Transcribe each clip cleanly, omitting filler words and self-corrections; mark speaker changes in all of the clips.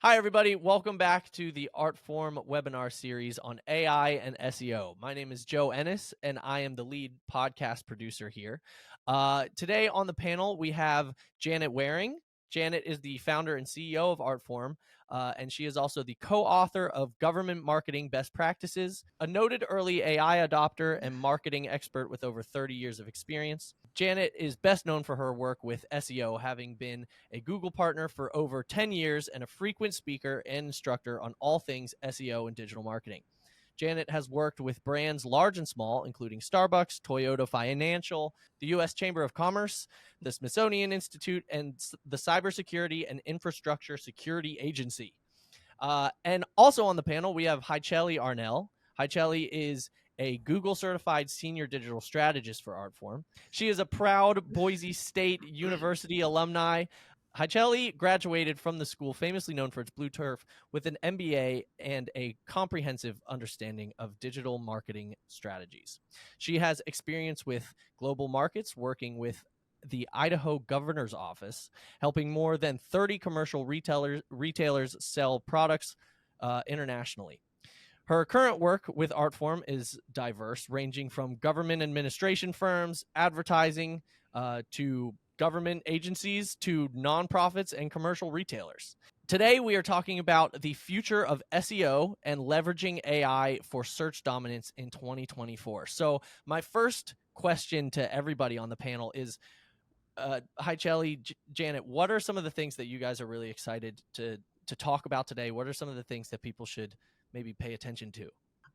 Speaker 1: Hi, everybody. Welcome back to the Artform webinar series on AI and SEO. My name is Joe Ennis, and I am the lead podcast producer here. Today on the panel, we have Janet Waring. Janet is the founder and CEO of Artform, and she is also the co-author of Government Marketing Best Practices, a noted early AI adopter and marketing expert with over 30 years of experience. Janet is best known for her work with SEO, having been a Google partner for over 10 years and a frequent speaker and instructor on all things SEO and digital marketing. Janet has worked with brands large and small, including Starbucks, Toyota Financial, the U.S. Chamber of Commerce, the Smithsonian Institute, and the Cybersecurity and Infrastructure Security Agency. And also on the panel, we have Hycheli Arnell. Hycheli is a Google certified senior digital strategist for Artform. She is a proud Boise State University alumni. Hycheli graduated from the school famously known for its blue turf with an MBA and a comprehensive understanding of digital marketing strategies. She has experience with global markets, working with the Idaho Governor's Office, helping more than 30 commercial retailers sell products internationally. Her current work with Artform is diverse, ranging from government administration firms, advertising, to government agencies, to nonprofits and commercial retailers. Today, we are talking about the future of SEO and leveraging AI for search dominance in 2024. So my first question to everybody on the panel is, Hycheli, Janet, what are some of the things that you guys are really excited to talk about today? What are some of the things that people should maybe pay attention to?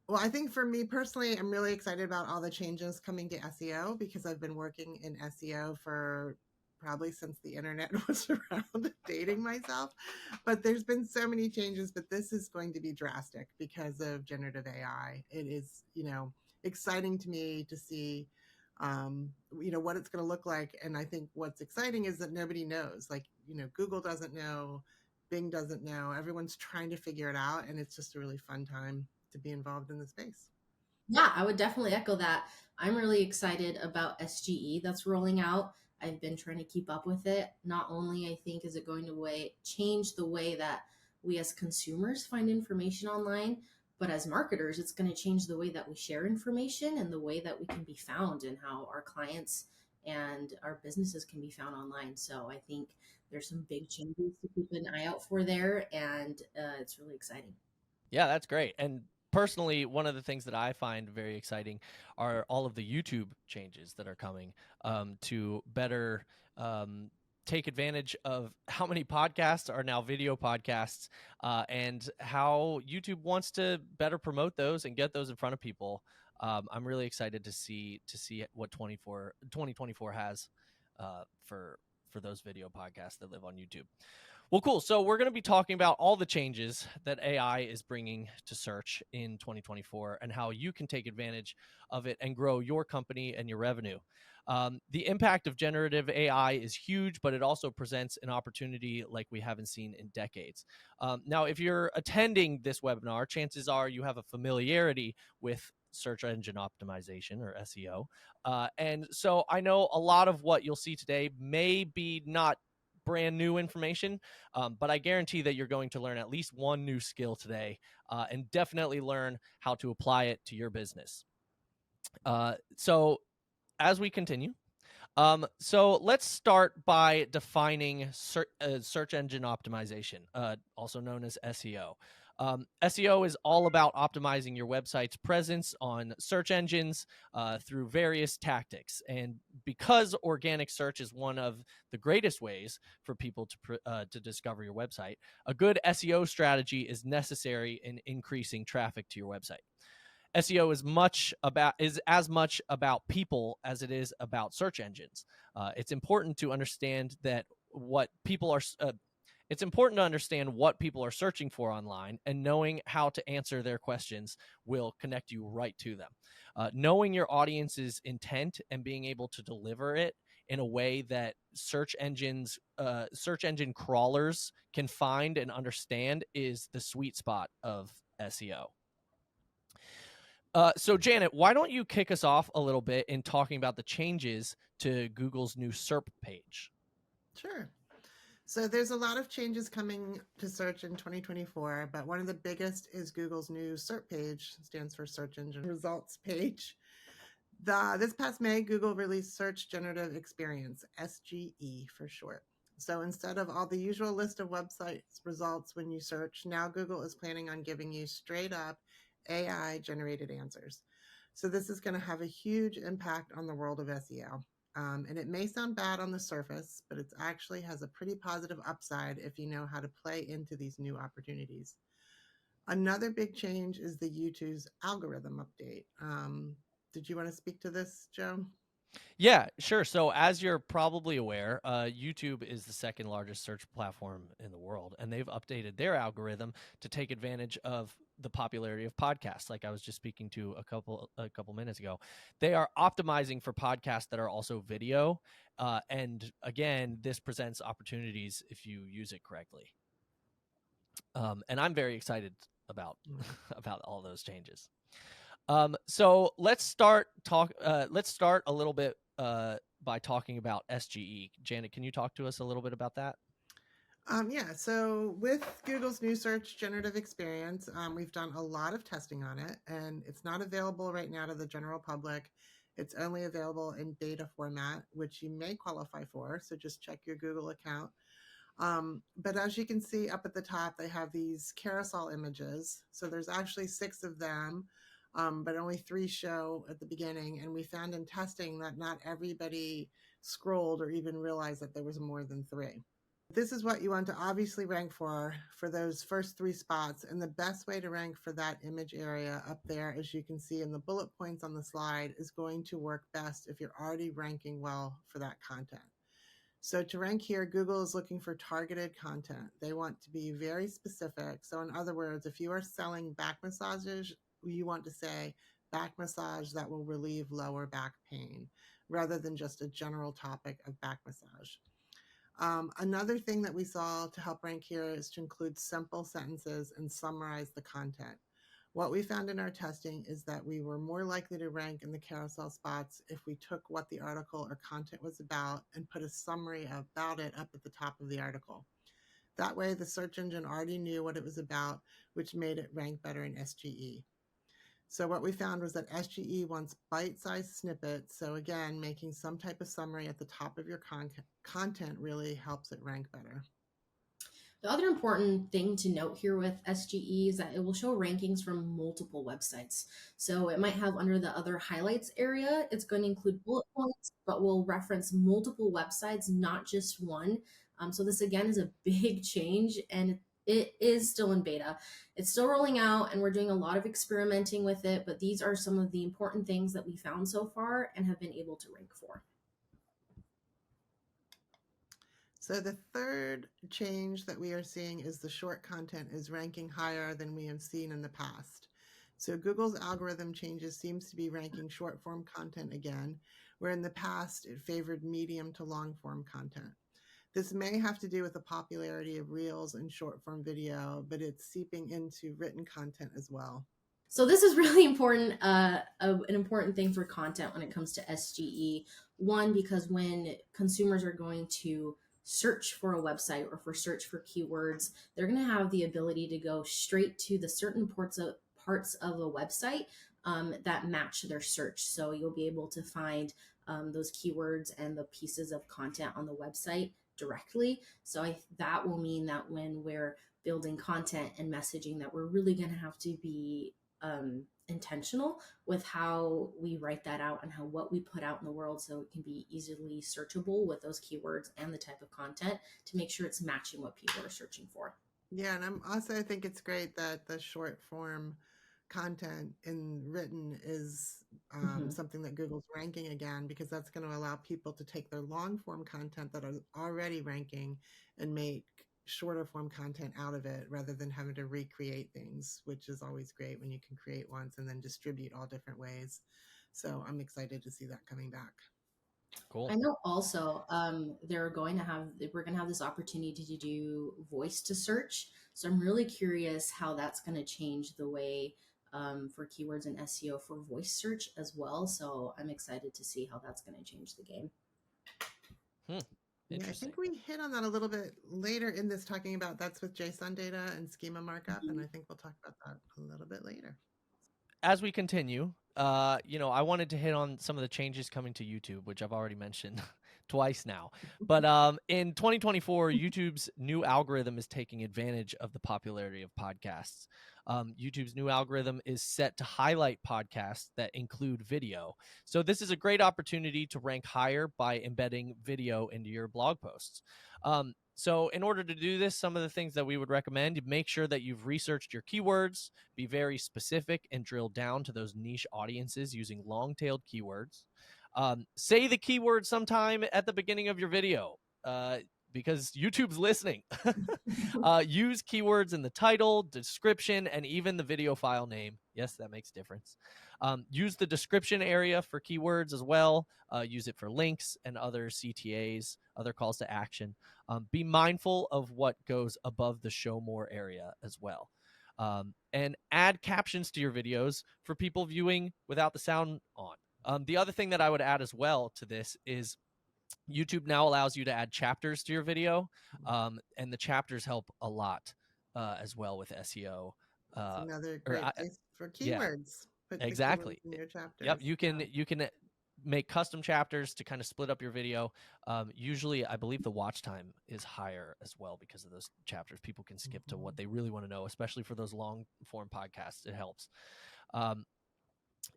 Speaker 2: Well, I think for me personally, I'm really excited about all the changes coming to SEO because I've been working in SEO for probably since the internet was around, dating myself. But there's been so many changes, but this is going to be drastic because of generative AI. It is, exciting to me to see, what it's going to look like. And I think what's exciting is that nobody knows. Like, Google doesn't know, Bing doesn't know. Everyone's trying to figure it out, and it's just a really fun time to be involved in the space.
Speaker 3: Yeah, I would definitely echo that. I'm really excited about SGE that's rolling out. I've been trying to keep up with it. Not only I think is it going to change the way that we as consumers find information online, but as marketers, it's going to change the way that we share information and the way that we can be found and how our clients and our businesses can be found online. So I think there's some big changes to keep an eye out for there, and it's really exciting.
Speaker 1: Yeah, that's great. And personally, one of the things that I find very exciting are all of the YouTube changes that are coming to better take advantage of how many podcasts are now video podcasts, and how YouTube wants to better promote those and get those in front of people. I'm really excited to see what 2024 has for those video podcasts that live on YouTube. Well, cool. So we're going to be talking about all the changes that AI is bringing to search in 2024 and how you can take advantage of it and grow your company and your revenue. The impact of generative AI is huge, but it also presents an opportunity like we haven't seen in decades. Now, if you're attending this webinar, chances are you have a familiarity with search engine optimization, or SEO. And so I know a lot of what you'll see today may be not brand new information, but I guarantee that you're going to learn at least one new skill today, and definitely learn how to apply it to your business. So as we continue, so let's start by defining search engine optimization, also known as SEO. SEO is all about optimizing your website's presence on search engines through various tactics. And because organic search is one of the greatest ways for people to discover your website, a good SEO strategy is necessary in increasing traffic to your website. SEO is as much about people as it is about search engines. It's important to understand what people are searching for online, and knowing how to answer their questions will connect you right to them. Knowing your audience's intent and being able to deliver it in a way that search engine crawlers can find and understand is the sweet spot of SEO. So Janet, why don't you kick us off a little bit in talking about the changes to Google's new SERP page?
Speaker 2: Sure. So there's a lot of changes coming to search in 2024, but one of the biggest is Google's new SERP page, stands for Search Engine Results page. This past May, Google released Search Generative Experience, SGE for short. So instead of all the usual list of websites results when you search, now Google is planning on giving you straight up AI generated answers. So this is going to have a huge impact on the world of SEO. And it may sound bad on the surface, but it actually has a pretty positive upside if you know how to play into these new opportunities. Another big change is the YouTube's algorithm update. Did you want to speak to this, Joe?
Speaker 1: Yeah, sure. So, as you're probably aware, YouTube is the second largest search platform in the world, and they've updated their algorithm to take advantage of the popularity of podcasts. Like I was just speaking to a couple minutes ago, they are optimizing for podcasts that are also video, and again, this presents opportunities if you use it correctly. And I'm very excited about about all those changes. So let's start a little bit by talking about SGE. Janet, can you talk to us a little bit about that?
Speaker 2: Yeah, so with Google's new search generative experience, we've done a lot of testing on it, and it's not available right now to the general public. It's only available in beta format, which you may qualify for. So just check your Google account. But as you can see up at the top, they have these carousel images. So there's actually 6 of them, but only 3 show at the beginning. And we found in testing that not everybody scrolled or even realized that there was more than 3. This is what you want to obviously rank for those first 3 spots. And the best way to rank for that image area up there, as you can see in the bullet points on the slide, is going to work best if you're already ranking well for that content. So to rank here, Google is looking for targeted content. They want to be very specific. So in other words, if you are selling back massages, you want to say back massage that will relieve lower back pain, rather than just a general topic of back massage. Another thing that we saw to help rank here is to include simple sentences and summarize the content. What we found in our testing is that we were more likely to rank in the carousel spots if we took what the article or content was about and put a summary about it up at the top of the article. That way, the search engine already knew what it was about, which made it rank better in SGE. So what we found was that SGE wants bite-sized snippets. So again, making some type of summary at the top of your content really helps it rank better.
Speaker 3: The other important thing to note here with SGE is that it will show rankings from multiple websites. So it might have under the other highlights area, it's going to include bullet points, but will reference multiple websites, not just one. So this again is a big change, and it is still in beta. It's still rolling out, and we're doing a lot of experimenting with it, but these are some of the important things that we found so far and have been able to rank for.
Speaker 2: So the third change that we are seeing is the short content is ranking higher than we have seen in the past. So Google's algorithm changes seems to be ranking short form content again, where in the past it favored medium to long form content. This may have to do with the popularity of Reels and short form video, but it's seeping into written content as well.
Speaker 3: So this is really important, an important thing for content when it comes to SGE. One, because when consumers are going to search for a website or for search for keywords, they're going to have the ability to go straight to the certain parts of a website that match their search. So you'll be able to find those keywords and the pieces of content on the website directly. So that will mean that when we're building content and messaging, that we're really going to have to be intentional with how we write that out and what we put out in the world, so it can be easily searchable with those keywords and the type of content to make sure it's matching what people are searching for.
Speaker 2: Yeah, and I think it's great that the short form content in written is something that Google's ranking again, because that's going to allow people to take their long form content that are already ranking and make shorter form content out of it, rather than having to recreate things, which is always great when you can create once and then distribute all different ways. So I'm excited to see that coming back.
Speaker 1: Cool.
Speaker 3: I know also we're going to have this opportunity to do voice to search. So I'm really curious how that's going to change the way for keywords and SEO for voice search as well. So I'm excited to see how that's going to change the game.
Speaker 2: Yeah, I
Speaker 1: Interesting.
Speaker 2: think we hit on that a little bit later in this, talking about that's with JSON data and schema markup, and I think we'll talk about that a little bit later.
Speaker 1: As we continue, I wanted to hit on some of the changes coming to YouTube, which I've already mentioned twice now. But in 2024, YouTube's new algorithm is taking advantage of the popularity of podcasts. YouTube's new algorithm is set to highlight podcasts that include video. So this is a great opportunity to rank higher by embedding video into your blog posts. So in order to do this, some of the things that we would recommend, you make sure that you've researched your keywords, be very specific, and drill down to those niche audiences using long-tailed keywords. Say the keyword sometime at the beginning of your video because YouTube's listening. Use keywords in the title, description, and even the video file name. Yes, that makes a difference. Use the description area for keywords as well. Use it for links and other CTAs, other calls to action. Be mindful of what goes above the show more area as well. And add captions to your videos for people viewing without the sound on. The other thing that I would add as well to this is YouTube now allows you to add chapters to your video, and the chapters help a lot as well with SEO.
Speaker 2: It's another
Speaker 1: Or
Speaker 2: great place for
Speaker 1: yeah,
Speaker 2: keywords. Put the keywords
Speaker 1: exactly.
Speaker 2: in your
Speaker 1: Yep,
Speaker 2: chapters.
Speaker 1: you can make custom chapters to kind of split up your video. Usually, I believe the watch time is higher as well because of those chapters. People can skip to what they really want to know, especially for those long form podcasts. It helps.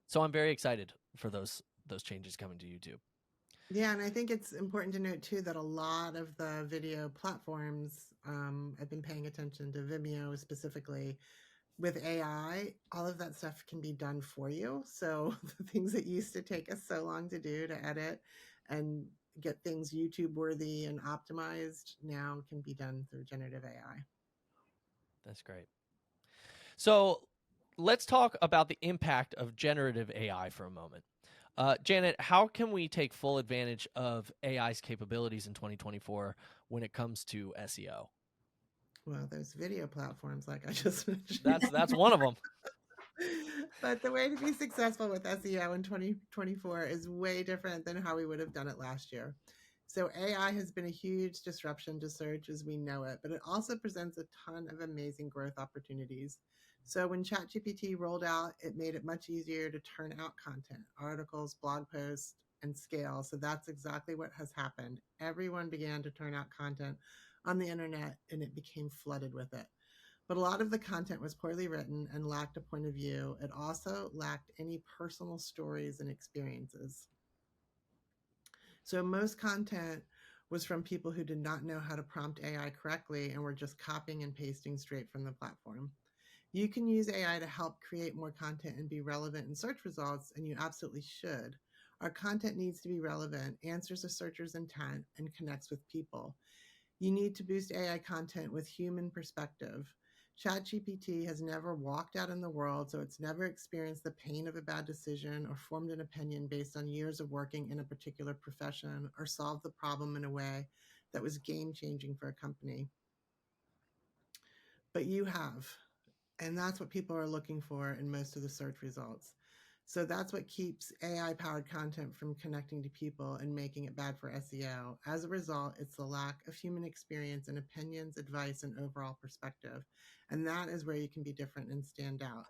Speaker 1: So I'm very excited for those changes coming to YouTube.
Speaker 2: Yeah, and I think it's important to note too that a lot of the video platforms, I've been paying attention to Vimeo specifically. With AI, all of that stuff can be done for you. So the things that used to take us so long to do, to edit and get things YouTube worthy and optimized, now can be done through generative AI.
Speaker 1: That's great. So let's talk about the impact of generative AI for a moment. Janet, how can we take full advantage of AI's capabilities in 2024 when it comes to SEO?
Speaker 2: Well, there's video platforms like I just mentioned.
Speaker 1: That's one of them.
Speaker 2: But the way to be successful with SEO in 2024 is way different than how we would have done it last year. So AI has been a huge disruption to search as we know it, but it also presents a ton of amazing growth opportunities. So when ChatGPT rolled out, it made it much easier to turn out content, articles, blog posts, and scale. So that's exactly what has happened. Everyone began to turn out content on the internet and it became flooded with it. But a lot of the content was poorly written and lacked a point of view. It also lacked any personal stories and experiences. So most content was from people who did not know how to prompt AI correctly and were just copying and pasting straight from the platform. You can use AI to help create more content and be relevant in search results, and you absolutely should. Our content needs to be relevant, answers a searcher's intent, and connects with people. You need to boost AI content with human perspective. ChatGPT has never walked out in the world, so it's never experienced the pain of a bad decision or formed an opinion based on years of working in a particular profession or solved the problem in a way that was game changing for a company. But you have. And that's what people are looking for in most of the search results. So that's what keeps AI powered content from connecting to people and making it bad for SEO. As a result, it's the lack of human experience and opinions, advice, and overall perspective. And that is where you can be different and stand out.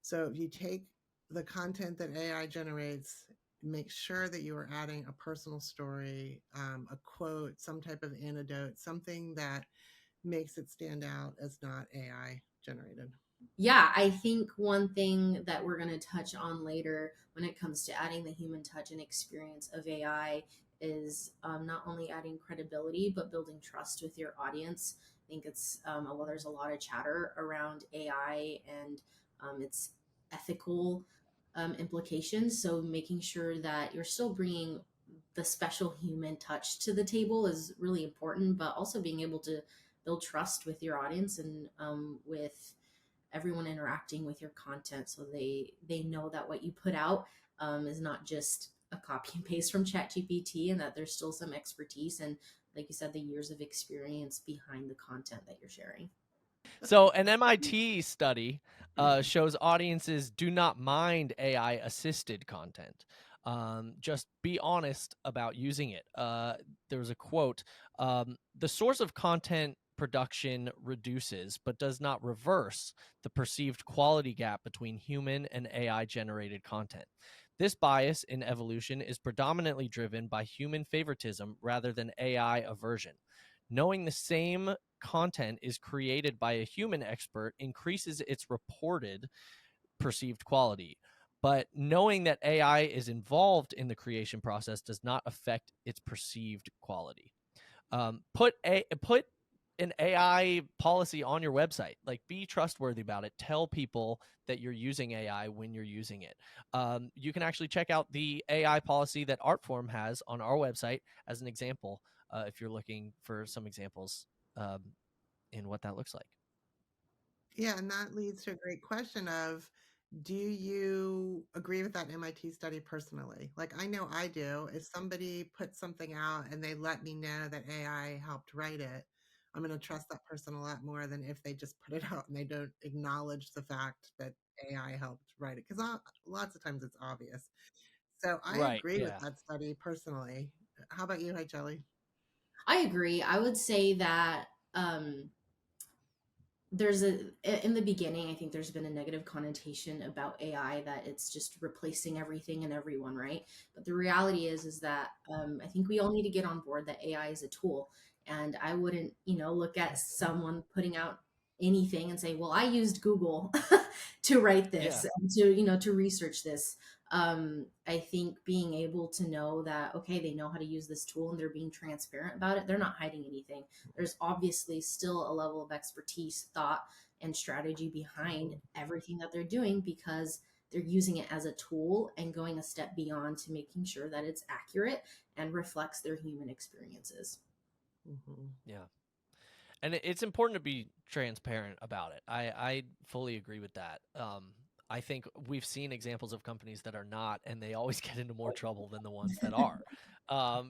Speaker 2: So if you take the content that AI generates, make sure that you are adding a personal story, a quote, some type of anecdote, something that makes it stand out as not AI generated.
Speaker 3: Yeah, I think one thing that we're going to touch on later when it comes to adding the human touch and experience of AI is not only adding credibility, but building trust with your audience. I think it's, well, there's a lot of chatter around AI and its ethical implications. So making sure that you're still bringing the special human touch to the table is really important, but also being able to build trust with your audience and with everyone interacting with your content, so they know that what you put out is not just a copy and paste from ChatGPT, and that there's still some expertise and, like you said, the years of experience behind the content that you're sharing.
Speaker 1: So an MIT study shows audiences do not mind AI assisted content. Just be honest about using it. There was a quote: "The source of content production reduces, but does not reverse, the perceived quality gap between human and AI generated content. This bias in evolution is predominantly driven by human favoritism rather than AI aversion. Knowing the same content is created by a human expert increases its reported perceived quality. But knowing that AI is involved in the creation process does not affect its perceived quality." Put an AI policy on your website. Like, be trustworthy about it. Tell people that you're using AI when you're using it. You can actually check out the AI policy that Artform has on our website as an example, if you're looking for some examples in what that looks like.
Speaker 2: Yeah, and that leads to a great question of, do you agree with that MIT study personally? Like, I know I do. If somebody puts something out and they let me know that AI helped write it, I'm going to trust that person a lot more than if they just put it out and they don't acknowledge the fact that AI helped write it. Because lots of times it's obvious. So I
Speaker 1: Right.
Speaker 2: agree with
Speaker 1: Yeah.
Speaker 2: that study personally. How about you, Hi Jelly?
Speaker 3: I agree. I would say that there's in the beginning, I think there's been a negative connotation about AI, that it's just replacing everything and everyone, right? But the reality is that I think we all need to get on board that AI is a tool. And I wouldn't, look at someone putting out anything and say, well, I used Google to write
Speaker 1: Yeah.
Speaker 3: this and to research this. I think being able to know that, okay, they know how to use this tool and they're being transparent about it, they're not hiding anything. There's obviously still a level of expertise, thought, and strategy behind everything that they're doing, because they're using it as a tool and going a step beyond to making sure that it's accurate and reflects their human experiences.
Speaker 2: Mm-hmm.
Speaker 1: Yeah. And it's important to be transparent about it. I fully agree with that. I think we've seen examples of companies that are not, and they always get into more trouble than the ones that are,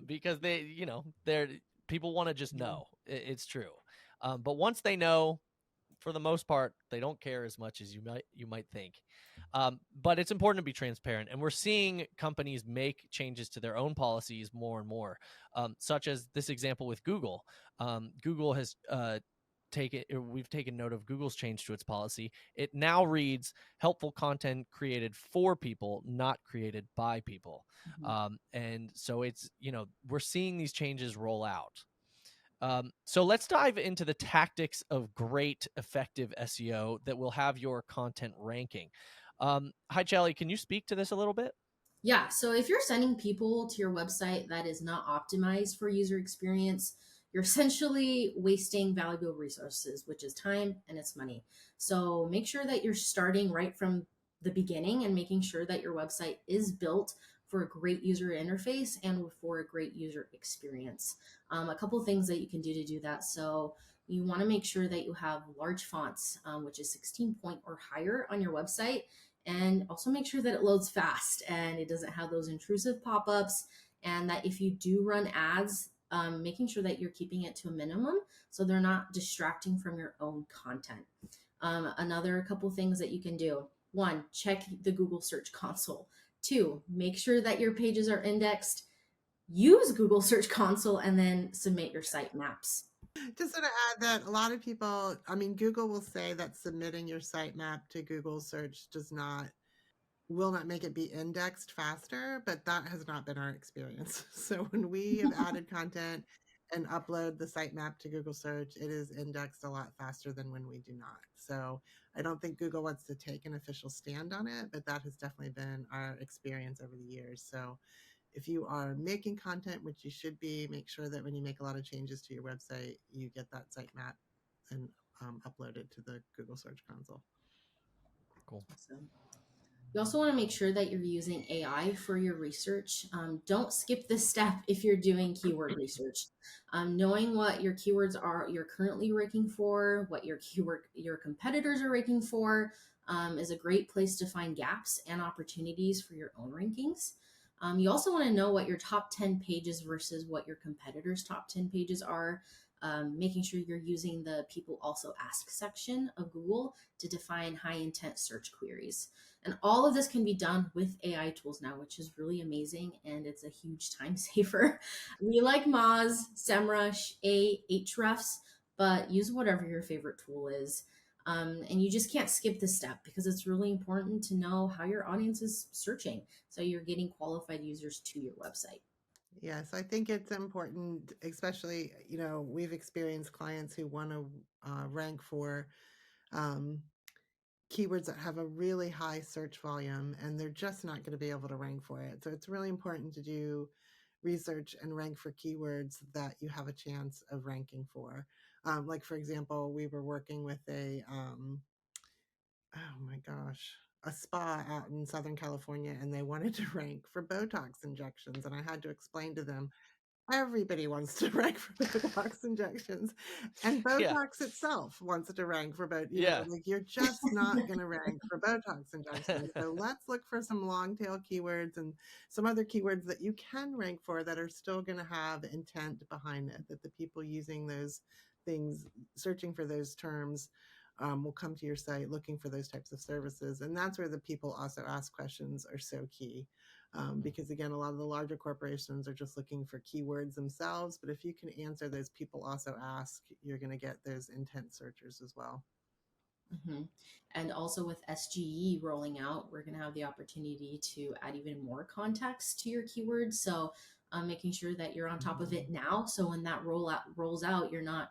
Speaker 1: because they're people want to just know. It's true, but once they know, for the most part, they don't care as much as you might think. But it's important to be transparent, and we're seeing companies make changes to their own policies more and more, such as this example with Google. Google has we've taken note of Google's change to its policy. It now reads helpful content created for people, not created by people. And so it's, we're seeing these changes roll out. So let's dive into the tactics of great, effective SEO that will have your content ranking. Hi, Jelly, can you speak to this a little bit?
Speaker 3: Yeah, so if you're sending people to your website that is not optimized for user experience, you're essentially wasting valuable resources, which is time and it's money. So make sure that you're starting right from the beginning and making sure that your website is built for a great user interface and for a great user experience. A couple things that you can do to do that. So you want to make sure that you have large fonts, which is 16 point or higher on your website, and also make sure that it loads fast and it doesn't have those intrusive pop-ups, and that if you do run ads, making sure that you're keeping it to a minimum so they're not distracting from your own content. Another couple things that you can do: one, check the Google Search Console. Two, make sure that your pages are indexed. Use Google Search Console and then submit your site maps.
Speaker 2: Just want to add that a lot of people, I mean, Google will say that submitting your sitemap to Google search will not make it be indexed faster, but that has not been our experience. So when we have added content and upload the sitemap to Google search, it is indexed a lot faster than when we do not. So I don't think Google wants to take an official stand on it, but that has definitely been our experience over the years. So if you are making content, which you should be, make sure that when you make a lot of changes to your website, you get that sitemap and upload it to the Google Search Console.
Speaker 1: Cool.
Speaker 3: Awesome. You also want to make sure that you're using AI for your research. Don't skip this step if you're doing keyword research. Knowing what your keywords are you're currently ranking for, what your competitors are ranking for, is a great place to find gaps and opportunities for your own rankings. You also want to know what your top 10 pages versus what your competitors' top 10 pages are. making sure you're using the people also ask section of Google to define high intent search queries. And all of this can be done with AI tools now, which is really amazing. And it's a huge time saver. We like Moz, SEMrush, Ahrefs, but use whatever your favorite tool is. And you just can't skip this step because it's really important to know how your audience is searching. So you're getting qualified users to your website.
Speaker 2: Yes, I think it's important, especially, we've experienced clients who want to rank for um, keywords that have a really high search volume, and they're just not going to be able to rank for it. So it's really important to do research and rank for keywords that you have a chance of ranking for. Like, for example, we were working with oh my gosh, a spa out in Southern California, and they wanted to rank for Botox injections. And I had to explain to them, everybody wants to rank for Botox injections, and
Speaker 1: Yeah.
Speaker 2: Botox itself wants to rank for
Speaker 1: Yeah.
Speaker 2: like, you're just not going to rank for Botox injections. So let's look for some long tail keywords and some other keywords that you can rank for that are still going to have intent behind it, that the people using those things, searching for those terms, will come to your site looking for those types of services. And that's where the people also ask questions are so key. Because again, a lot of the larger corporations are just looking for keywords themselves. But if you can answer those people also ask, you're going to get those intent searchers as well.
Speaker 3: Mm-hmm. And also with SGE rolling out, we're going to have the opportunity to add even more context to your keywords. So making sure that you're on top of it now. So when that rolls out, you're not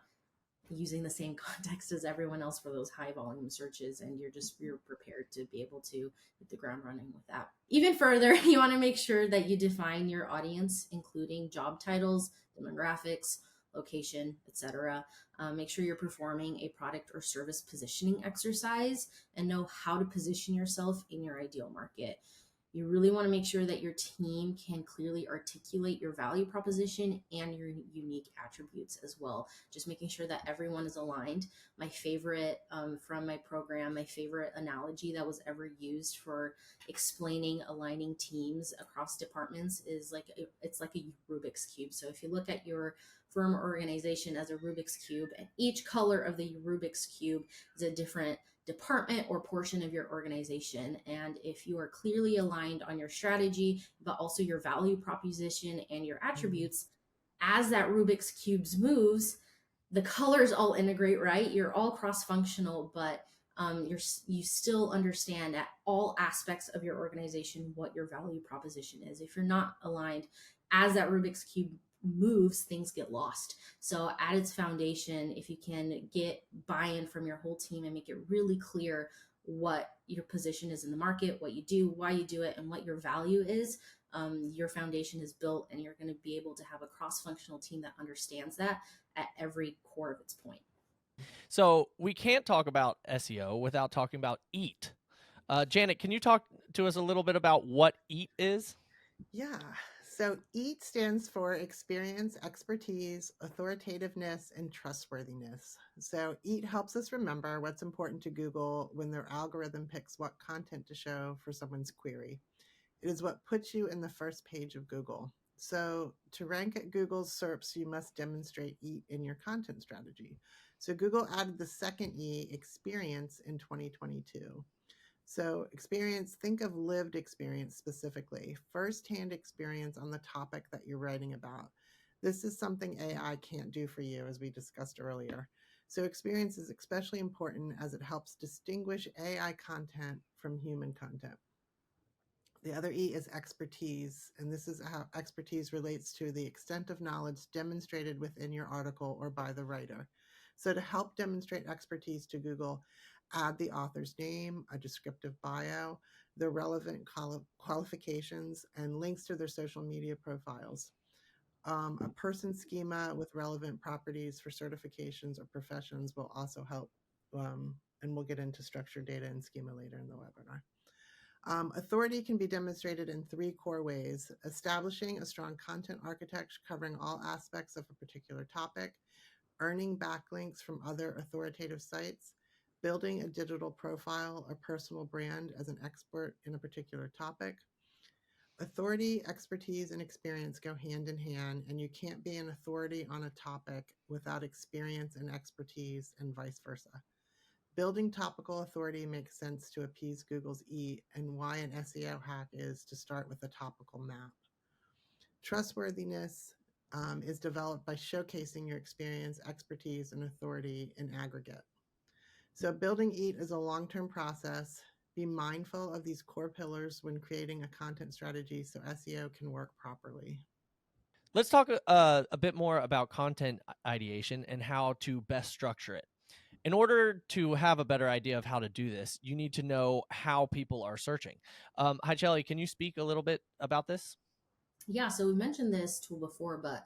Speaker 3: using the same context as everyone else for those high volume searches, and you're prepared to be able to hit the ground running with that. Even further, you want to make sure that you define your audience, including job titles, demographics, location, etc. Make sure you're performing a product or service positioning exercise and know how to position yourself in your ideal market. You really want to make sure that your team can clearly articulate your value proposition and your unique attributes as well. Just making sure that everyone is aligned. My favorite from my program, my favorite analogy that was ever used for explaining aligning teams across departments is it's like a Rubik's Cube. So if you look at your firm or organization as a Rubik's Cube, and each color of the Rubik's Cube is a different department or portion of your organization. And if you are clearly aligned on your strategy, but also your value proposition and your attributes, as that Rubik's Cubes moves, the colors all integrate, right? You're all cross-functional, but you still understand at all aspects of your organization what your value proposition is. If you're not aligned, as that Rubik's Cube moves, things get lost. So at its foundation, if you can get buy-in from your whole team and make it really clear what your position is in the market, what you do, why you do it, and what your value is, your foundation is built, and you're going to be able to have a cross-functional team that understands that at every core of its point.
Speaker 1: So we can't talk about SEO without talking about EAT. Janet, can you talk to us a little bit about what EAT is?
Speaker 2: Yeah. So EAT stands for experience, expertise, authoritativeness, and trustworthiness. So EAT helps us remember what's important to Google when their algorithm picks what content to show for someone's query. It is what puts you in the first page of Google. So to rank at Google's SERPs, you must demonstrate EAT in your content strategy. So Google added the second E, experience, in 2022. So experience, think of lived experience specifically, firsthand experience on the topic that you're writing about. This is something AI can't do for you, as we discussed earlier. So experience is especially important as it helps distinguish AI content from human content. The other E is expertise, and this is how expertise relates to the extent of knowledge demonstrated within your article or by the writer. So to help demonstrate expertise to Google, add the author's name, a descriptive bio, the relevant qualifications, and links to their social media profiles. A person schema with relevant properties for certifications or professions will also help, and we'll get into structured data and schema later in the webinar. Authority can be demonstrated in three core ways: establishing a strong content architecture covering all aspects of a particular topic, earning backlinks from other authoritative sites, building a digital profile or personal brand as an expert in a particular topic, Authority, expertise, and experience go hand in hand, and you can't be an authority on a topic without experience and expertise, and vice versa. Building topical authority makes sense to appease Google's E, and why an SEO hack is to start with a topical map. Trustworthiness is developed by showcasing your experience, expertise, and authority in aggregate. So building EAT is a long-term process. Be mindful of these core pillars when creating a content strategy so SEO can work properly.
Speaker 1: Let's talk a bit more about content ideation and how to best structure it. In order to have a better idea of how to do this, you need to know how people are searching. Hi, Chelly, can you speak a little bit about this?
Speaker 3: Yeah, so we mentioned this tool before, but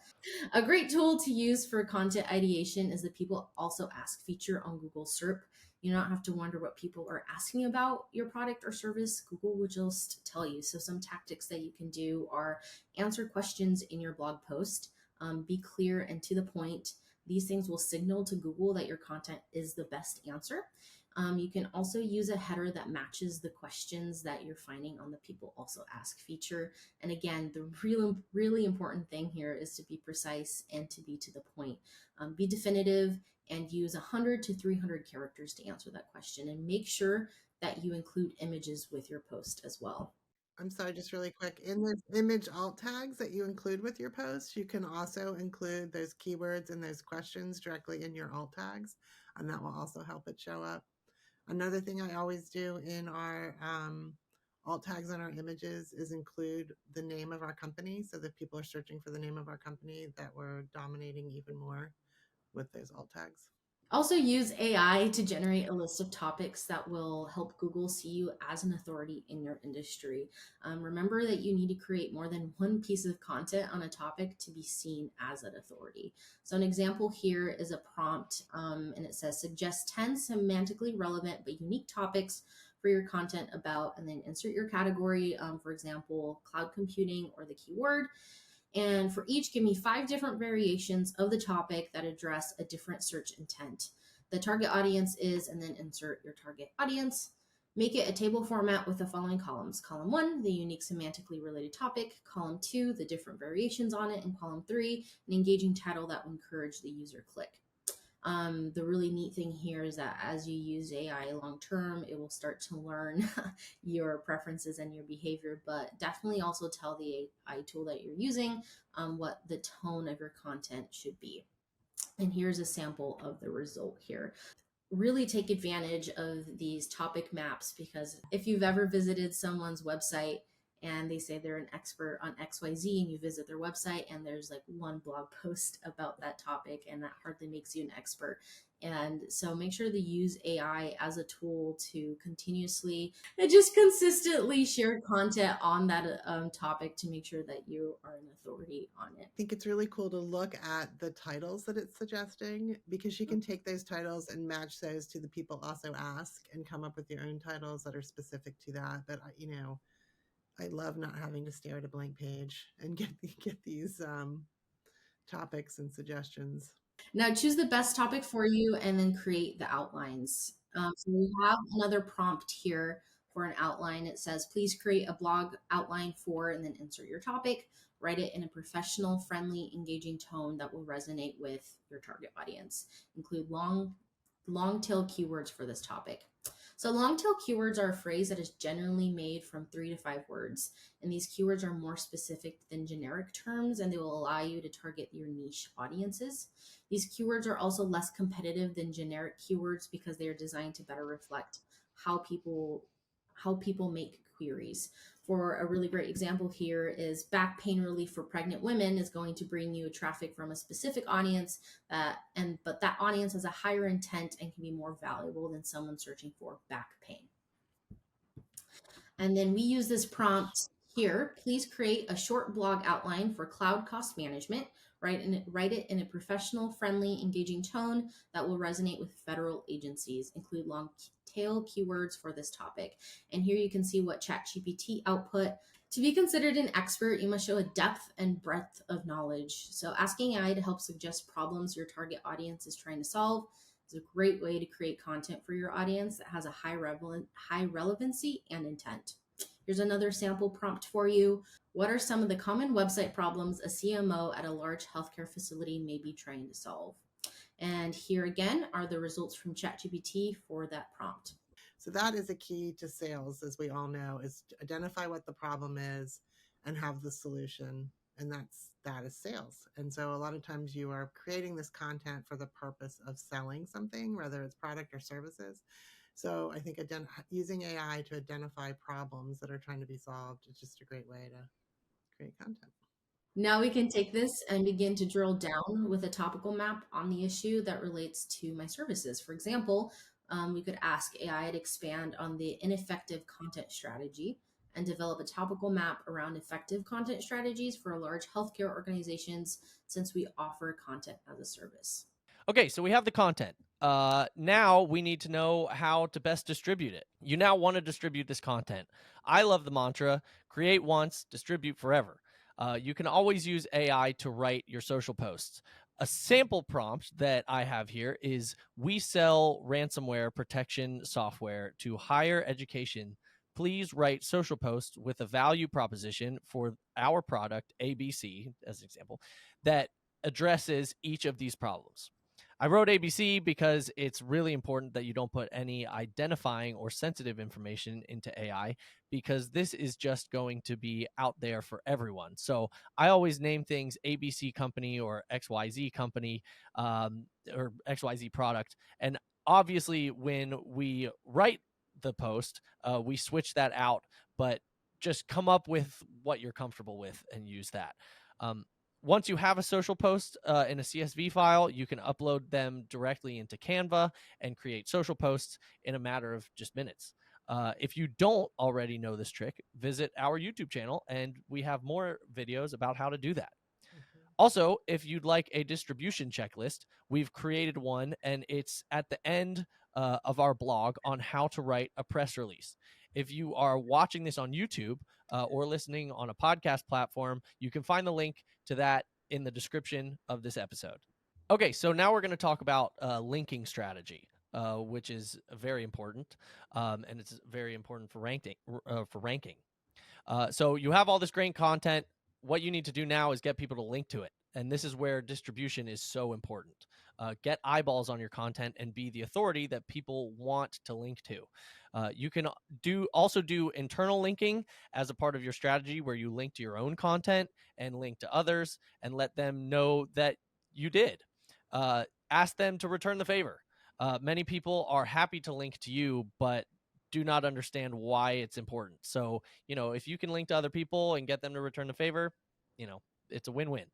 Speaker 3: a great tool to use for content ideation is the people also ask feature on Google SERP. You don't have to wonder what people are asking about your product or service. Google will just tell you. So some tactics that you can do are answer questions in your blog post, be clear and to the point. These things will signal to Google that your content is the best answer. You can also use a header that matches the questions that you're finding on the people also ask feature. And again, the really important thing here is to be precise and to be to the point. Be definitive and use 100 to 300 characters to answer that question, and make sure that you include images with your post as well.
Speaker 2: I'm sorry, just really quick. In the image alt tags that you include with your post, you can also include those keywords and those questions directly in your alt tags, and that will also help it show up. Another thing I always do in our alt tags on our images is include the name of our company, so that people are searching for the name of our company, that we're dominating even more with those alt tags.
Speaker 3: Also use AI to generate a list of topics that will help Google see you as an authority in your industry. Remember that you need to create more than one piece of content on a topic to be seen as an authority. So an example here is a prompt, and it says, suggest 10 semantically relevant but unique topics for your content about, and then insert your category, for example, cloud computing or the keyword. And for each, give me 5 different variations of the topic that address a different search intent. The target audience is, and then insert your target audience. Make it a table format with the following columns. Column 1, the unique semantically related topic. Column 2, the different variations on it. And column 3, an engaging title that will encourage the user click. The really neat thing here is that as you use AI long term, it will start to learn your preferences and your behavior, but definitely also tell the AI tool that you're using what the tone of your content should be. And here's a sample of the result here. Really take advantage of these topic maps, because if you've ever visited someone's website and they say they're an expert on XYZ, and you visit their website and there's like one blog post about that topic, and that hardly makes you an expert. And so make sure to use AI as a tool to continuously and just consistently share content on that topic to make sure that you are an authority on it.
Speaker 2: I think it's really cool to look at the titles that it's suggesting, because you can take those titles and match those to the people also ask and come up with your own titles that are specific to that. But I love not having to stare at a blank page and get these topics and suggestions.
Speaker 3: Now choose the best topic for you and then create the outlines. So we have another prompt here for an outline. It says, please create a blog outline for, and then insert your topic. Write it in a professional, friendly, engaging tone that will resonate with your target audience. Include long tail keywords for this topic. So long tail keywords are a phrase that is generally made from 3 to 5 words. And these keywords are more specific than generic terms, and they will allow you to target your niche audiences. These keywords are also less competitive than generic keywords because they are designed to better reflect how people make queries. For a really great example here is back pain relief for pregnant women is going to bring you traffic from a specific audience, but that audience has a higher intent and can be more valuable than someone searching for back pain. And then we use this prompt here. Please create a short blog outline for cloud cost management. Write it in a professional, friendly, engaging tone that will resonate with federal agencies. Include long tail keywords for this topic. And here you can see what ChatGPT output. To be considered an expert, you must show a depth and breadth of knowledge. So asking AI to help suggest problems your target audience is trying to solve is a great way to create content for your audience that has a high relevancy and intent. Here's another sample prompt for you. What are some of the common website problems a CMO at a large healthcare facility may be trying to solve? And here again are the results from ChatGPT for that prompt.
Speaker 2: So that is a key to sales, as we all know, is to identify what the problem is and have the solution. And that is sales. And so a lot of times you are creating this content for the purpose of selling something, whether it's product or services. So I think using AI to identify problems that are trying to be solved is just a great way to create content.
Speaker 3: Now we can take this and begin to drill down with a topical map on the issue that relates to my services. For example, we could ask AI to expand on the ineffective content strategy and develop a topical map around effective content strategies for large healthcare organizations since we offer content as a service.
Speaker 1: Okay, so we have the content. Now we need to know how to best distribute it. You now want to distribute this content. I love the mantra, create once, distribute forever. You can always use AI to write your social posts. A sample prompt that I have here is, we sell ransomware protection software to higher education. Please write social posts with a value proposition for our product, ABC, as an example, that addresses each of these problems. I wrote ABC because it's really important that you don't put any identifying or sensitive information into AI, because this is just going to be out there for everyone. So I always name things ABC company or XYZ company, or XYZ product. And obviously, when we write the post, we switch that out, but just come up with what you're comfortable with and use that. Once you have a social post in a CSV file, you can upload them directly into Canva and create social posts in a matter of just minutes. If you don't already know this trick, visit our YouTube channel and we have more videos about how to do that. Also, if you'd like a distribution checklist, we've created one, and it's at the end of our blog on how to write a press release. If you are watching this on YouTube or listening on a podcast platform, you can find the link to that in the description of this episode. Okay, so now we're going to talk about linking strategy, which is very important, and it's very important for ranking. So you have all this great content. What you need to do now is get people to link to it. And this is where distribution is so important. Get eyeballs on your content and be the authority that people want to link to. You can also do internal linking as a part of your strategy, where you link to your own content and link to others and let them know that you did. Ask them to return the favor. Many people are happy to link to you, but do not understand why it's important. So, if you can link to other people and get them to return the favor, it's a win-win.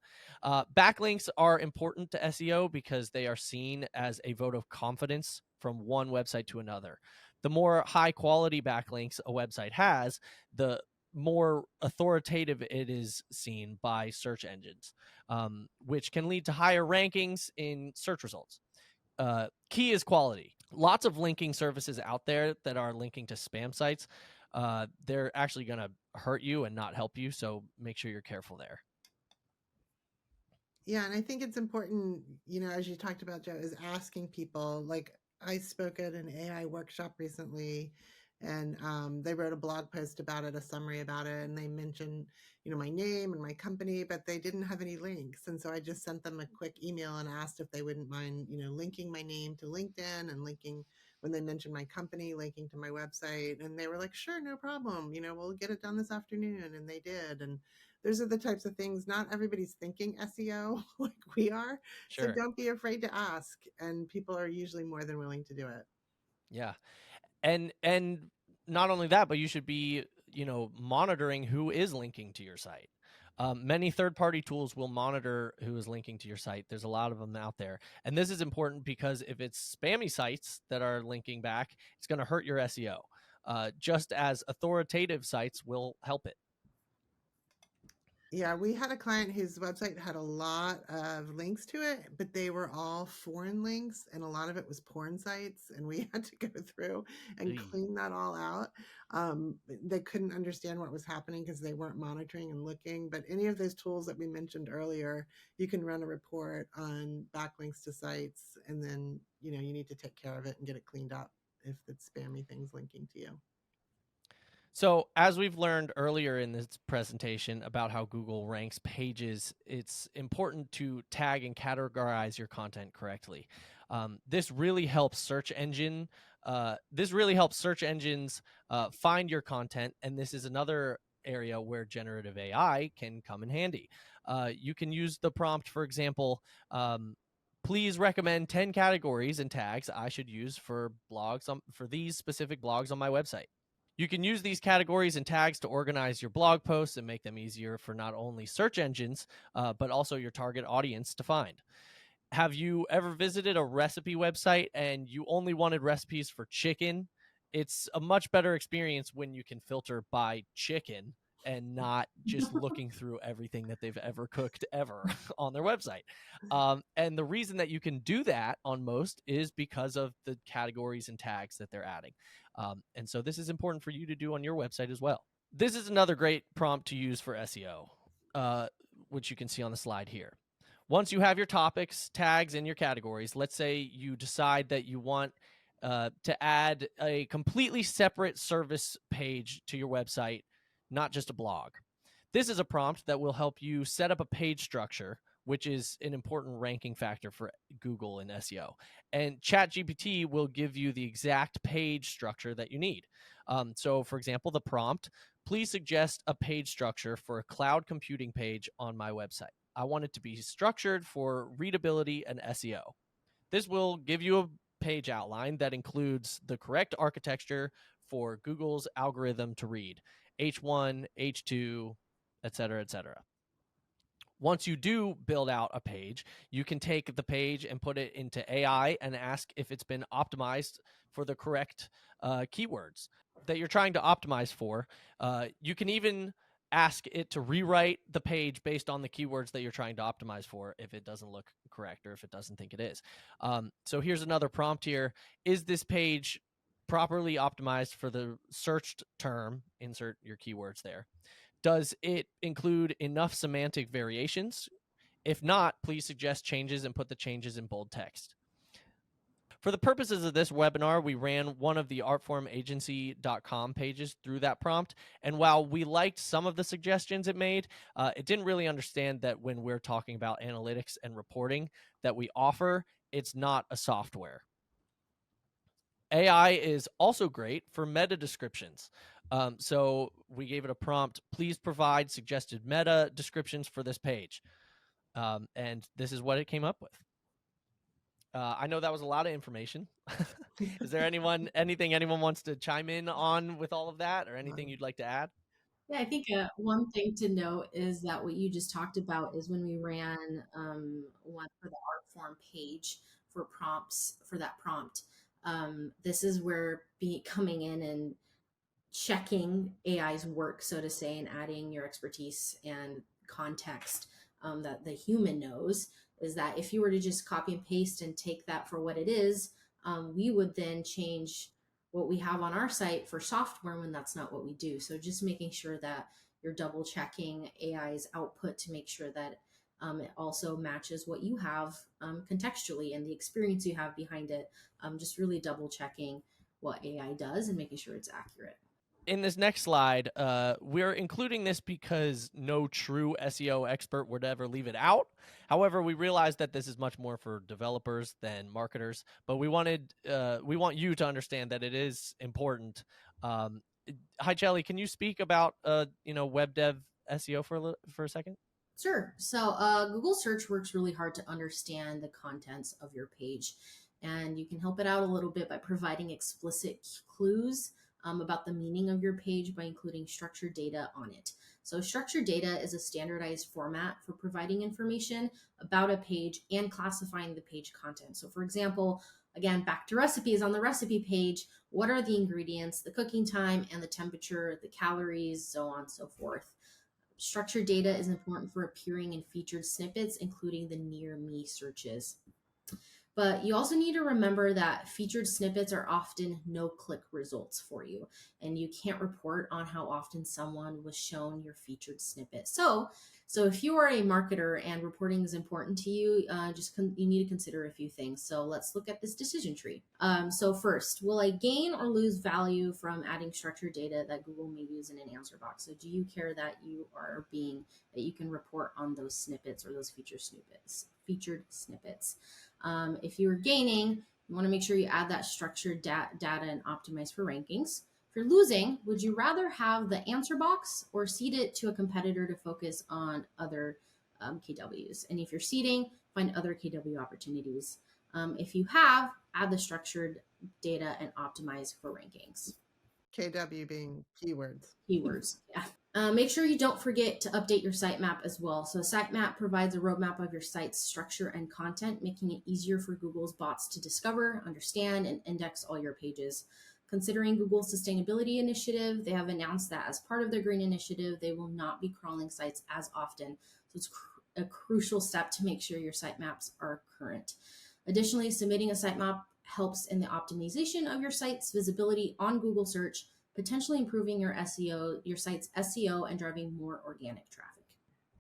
Speaker 1: Backlinks are important to SEO because they are seen as a vote of confidence from one website to another. The more high quality backlinks a website has, the more authoritative it is seen by search engines, which can lead to higher rankings in search results. Key is quality. Lots of linking services out there that are linking to spam sites. They're actually going to hurt you and not help you. So make sure you're careful there.
Speaker 2: Yeah, and I think it's important, as you talked about, Joe, is asking people. Like, I spoke at an AI workshop recently, and they wrote a blog post about it, a summary about it, and they mentioned, my name and my company, but they didn't have any links. And so I just sent them a quick email and asked if they wouldn't mind, linking my name to LinkedIn, and linking, when they mentioned my company, linking to my website. And they were like, sure, no problem. We'll get it done this afternoon. And they did. And those are the types of things. Not everybody's thinking SEO like we are. So
Speaker 1: Sure.
Speaker 2: don't be afraid to ask. And people are usually more than willing to do it.
Speaker 1: Yeah. And not only that, but you should be, monitoring who is linking to your site. Many third-party tools will monitor who is linking to your site. There's a lot of them out there. And this is important because if it's spammy sites that are linking back, it's going to hurt your SEO, just as authoritative sites will help it.
Speaker 2: Yeah, we had a client whose website had a lot of links to it, but they were all foreign links, and a lot of it was porn sites, and we had to go through and clean that all out. They couldn't understand what was happening because they weren't monitoring and looking. But any of those tools that we mentioned earlier, you can run a report on backlinks to sites, and then you need to take care of it and get it cleaned up if it's spammy things linking to you.
Speaker 1: So, as we've learned earlier in this presentation about how Google ranks pages, it's important to tag and categorize your content correctly. This really helps search engine. This really helps search engines find your content, and this is another area where generative AI can come in handy. You can use the prompt, for example. Please recommend 10 categories and tags I should use for blogs for these specific blogs on my website. You can use these categories and tags to organize your blog posts and make them easier for not only search engines, but also your target audience to find. Have you ever visited a recipe website and you only wanted recipes for chicken? It's a much better experience when you can filter by chicken and not just looking through everything that they've ever cooked ever on their website. And the reason that you can do that on most is because of the categories and tags that they're adding. And so this is important for you to do on your website as well. This is another great prompt to use for SEO, which you can see on the slide here. Once you have your topics, tags, and your categories, let's say you decide that you want to add a completely separate service page to your website, not just a blog. This is a prompt that will help you set up a page structure, which is an important ranking factor for Google and SEO. And ChatGPT will give you the exact page structure that you need. So, for example, the prompt, please suggest a page structure for a cloud computing page on my website. I want it to be structured for readability and SEO. This will give you a page outline that includes the correct architecture for Google's algorithm to read, H1, H2, et cetera, et cetera. Once you do build out a page, you can take the page and put it into AI and ask if it's been optimized for the correct keywords that you're trying to optimize for. You can even ask it to rewrite the page based on the keywords that you're trying to optimize for if it doesn't look correct or if it doesn't think it is. So here's another prompt here. Is this page properly optimized for the searched term? Insert your keywords there. Does it include enough semantic variations? If not, please suggest changes and put the changes in bold text. For the purposes of this webinar, we ran one of the artformagency.com pages through that prompt. And while we liked some of the suggestions it made, it didn't really understand that when we're talking about analytics and reporting that we offer, it's not a software. AI is also great for meta descriptions. So we gave it a prompt, please provide suggested meta descriptions for this page. And this is what it came up with. I know that was a lot of information. Is there anything anyone wants to chime in on with all of that or anything you'd like to add?
Speaker 3: Yeah, I think one thing to note is that what you just talked about is when we ran one for the art form page for prompts for that prompt. This is where coming in and checking AI's work, so to say, and adding your expertise and context that the human knows is that if you were to just copy and paste and take that for what it is, we would then change what we have on our site for software when that's not what we do. So just making sure that you're double checking AI's output to make sure that it also matches what you have contextually and the experience you have behind it. Just really double checking what AI does and making sure it's accurate.
Speaker 1: In this next slide, we're including this because no true SEO expert would ever leave it out. However, we realized that this is much more for developers than marketers, but we want you to understand that it is important. Hi, Chelly, can you speak about web dev SEO for a second?
Speaker 3: Sure. So Google search works really hard to understand the contents of your page. And you can help it out a little bit by providing explicit clues about the meaning of your page by including structured data on it. So structured data is a standardized format for providing information about a page and classifying the page content. So for example, again, back to recipes on the recipe page, what are the ingredients, the cooking time, and the temperature, the calories, so on and so forth. Structured data is important for appearing in featured snippets, including the near me searches. But you also need to remember that featured snippets are often no-click results for you, and you can't report on how often someone was shown your featured snippet. So if you are a marketer and reporting is important to you, you need to consider a few things. So let's look at this decision tree. So first, will I gain or lose value from adding structured data that Google may use in an answer box? So do you care that you can report on those snippets or those featured snippets? If you're gaining, you want to make sure you add that structured data and optimize for rankings. If you're losing, would you rather have the answer box or cede it to a competitor to focus on other KWs? And if you're ceding, find other KW opportunities. If you have, add the structured data and optimize for rankings.
Speaker 2: KW being keywords.
Speaker 3: Yeah. Make sure you don't forget to update your sitemap as well. So sitemap provides a roadmap of your site's structure and content, making it easier for Google's bots to discover, understand, and index all your pages. Considering Google's sustainability initiative, they have announced that as part of their green initiative, they will not be crawling sites as often. So it's a crucial step to make sure your sitemaps are current. Additionally, submitting a sitemap helps in the optimization of your site's visibility on Google search, potentially improving your site's SEO, and driving more organic traffic.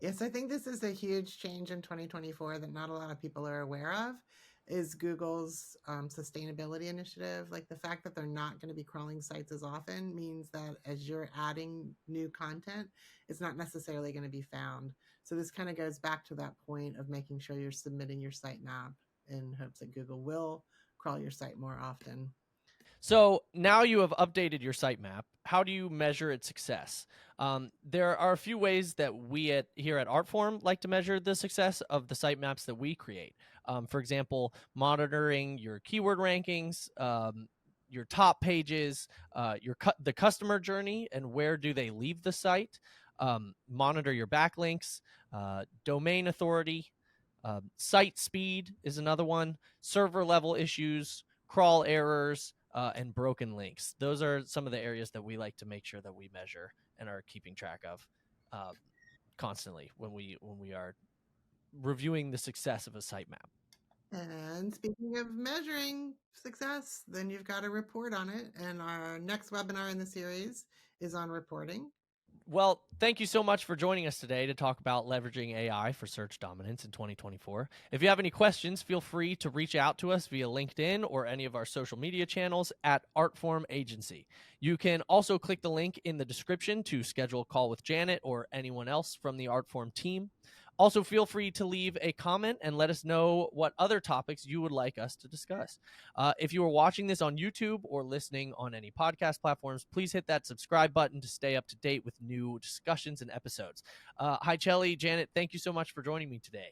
Speaker 2: Yes, I think this is a huge change in 2024 that not a lot of people are aware of, is Google's sustainability initiative. Like the fact that they're not going to be crawling sites as often means that as you're adding new content, it's not necessarily going to be found. So this kind of goes back to that point of making sure you're submitting your sitemap in hopes that Google will crawl your site more often.
Speaker 1: So now you have updated your sitemap. How do you measure its success? There are a few ways that we here at Artform like to measure the success of the sitemaps that we create. For example, monitoring your keyword rankings, your top pages, the customer journey, and where do they leave the site. Monitor your backlinks, domain authority, site speed is another one, server level issues, crawl errors, and broken links. Those are some of the areas that we like to make sure that we measure and are keeping track of constantly when we are reviewing the success of a sitemap.
Speaker 2: And speaking of measuring success, then you've got to report on it. And our next webinar in the series is on reporting.
Speaker 1: Well, thank you so much for joining us today to talk about leveraging AI for search dominance in 2024. If you have any questions, feel free to reach out to us via LinkedIn or any of our social media channels at Artform Agency. You can also click the link in the description to schedule a call with Janet or anyone else from the Artform team. Also, feel free to leave a comment and let us know what other topics you would like us to discuss. If you are watching this on YouTube or listening on any podcast platforms, please hit that subscribe button to stay up to date with new discussions and episodes. Hi, Chelly, Janet, thank you so much for joining me today.